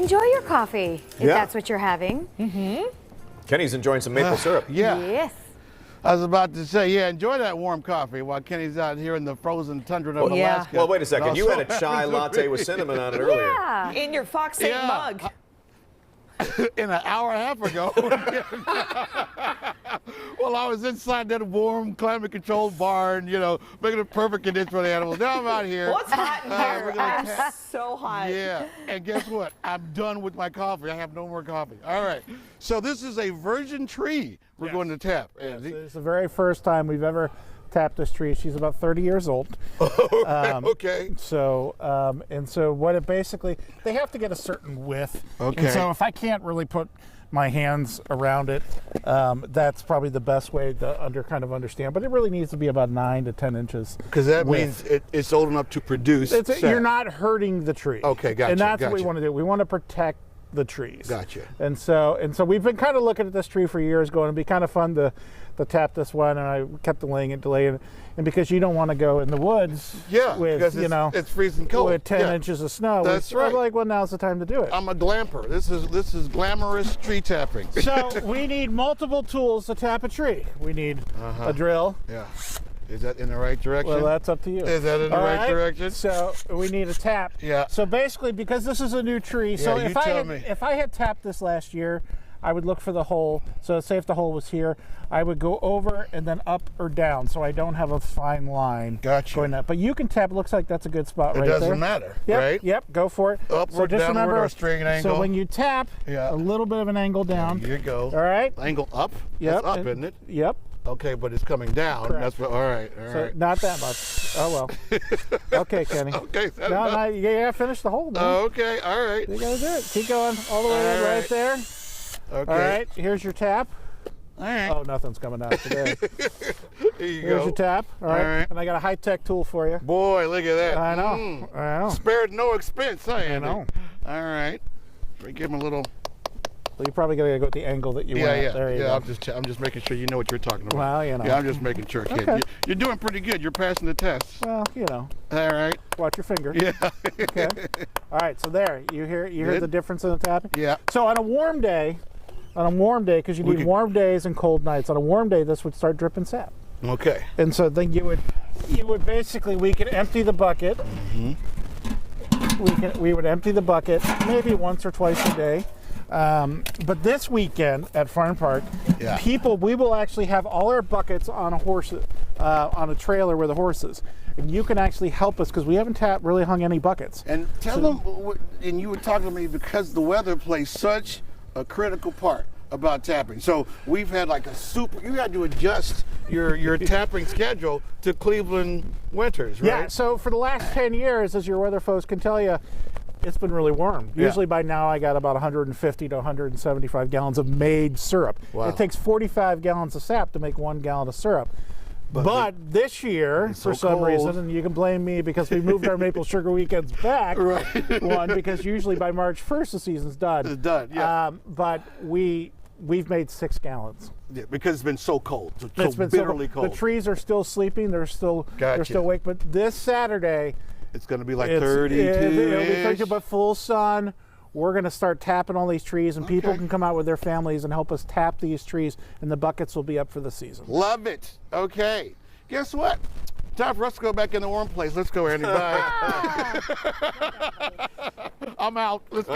enjoy your coffee if that's what you're having. Kenny's enjoying some maple syrup. Yeah. Yes. I was about to say, yeah, enjoy that warm coffee while Kenny's out here in the frozen tundra of Alaska. Well, wait a second. You had a chai latte with cinnamon on it earlier. Yeah. In your Fox 8 mug. In an hour and a half ago. Well, I was inside that warm, climate-controlled barn, you know, making a perfect condition for the animals. Now I'm out here. Well, it's hot in here. I'm so hot. Yeah, and guess what? I'm done with my coffee. I have no more coffee. All right. So this is a virgin tree we're going to tap. It's the very first time we've ever tapped this tree. She's about 30 years old. Okay. So, and so what it basically, they have to get a certain width. Okay. And so if I can't really put my hands around it, that's probably the best way to kind of understand. But it really needs to be about 9 to 10 inches. Because that width. means it's old enough to produce. You're not hurting the tree. Okay, gotcha. And that's what we want to do. We want to protect the trees. Gotcha. And so we've been kind of looking at this tree for years, going, it'd be kind of fun to tap this one, and I kept delaying it, and because you don't want to go in the woods with, it's freezing cold. With 10 inches of snow. That's right. I'm like, well, now's the time to do it. I'm a glamper. This is glamorous tree tapping. So we need multiple tools to tap a tree. We need a drill. Yeah. Is that in the right direction? Well, that's up to you. Is that in the right direction? So we need a tap. Yeah. So basically, because this is a new tree, so you tell me. if I had tapped this last year, I would look for the hole. So say if the hole was here, I would go over and then up or down, so I don't have a fine line. Gotcha. Going up. But you can tap. It looks like that's a good spot right there. It doesn't matter, yep, right? Yep. Go for it. Upward, so just downward, remember, or straight angle. So when you tap, a little bit of an angle down. There you go. All right. Angle up. Yep. It's up, isn't it? Yep. Okay, but it's coming down. Correct. That's what, all right. So not that much. Oh well. Okay, Kenny. Okay. No, you gotta finish the hole, man. Okay, all right. You gotta do it. Keep going all the way in right there. Okay. All right. Here's your tap. All right. Oh, nothing's coming out today. Here's Here's your tap. All right. And I got a high-tech tool for you. Boy, look at that. I know. I know. Spared no expense, I know. All right. Give him a little. Well, you probably gotta go with the angle that you want. Yeah. There you go. I'm just making sure you know what you're talking about. Well, you know. Yeah, I'm just making sure, kid. Okay. You're doing pretty good. You're passing the test. Well, you know. All right. Watch your finger. Yeah. Okay. All right. So there, you hear the difference in the tapping. Yeah. So on a warm day, because you need warm days and cold nights. On a warm day, this would start dripping sap. Okay. And so then you would basically, we could empty the bucket. We would empty the bucket maybe once or twice a day. But this weekend at Farmpark, we will actually have all our buckets on on a trailer with the horses. And you can actually help us because we haven't really hung any buckets. And tell them, and you were talking to me because the weather plays such a critical part about tapping. So we've had like you had to adjust your tapping schedule to Cleveland winters, right? Yeah, so for the last 10 years, as your weather folks can tell you, it's been really warm. Usually by now I got about 150 to 175 gallons of made syrup. Wow. It takes 45 gallons of sap to make 1 gallon of syrup. But this year, for some reason, and you can blame me because we moved our maple sugar weekends back, because usually by March 1st the season's done. It's done, yeah. But we've made 6 gallons. Yeah, because it's been so cold, It's been bitterly cold. The trees are still sleeping. They're still awake. But this Saturday, it's going to be like 32. It'll be 32, but full sun. We're going to start tapping all these trees, and people can come out with their families and help us tap these trees, and the buckets will be up for the season. Love it. Okay. Guess what? Time for us to go back in the warm place. Let's go, Andy. Bye. I'm out. Let's go.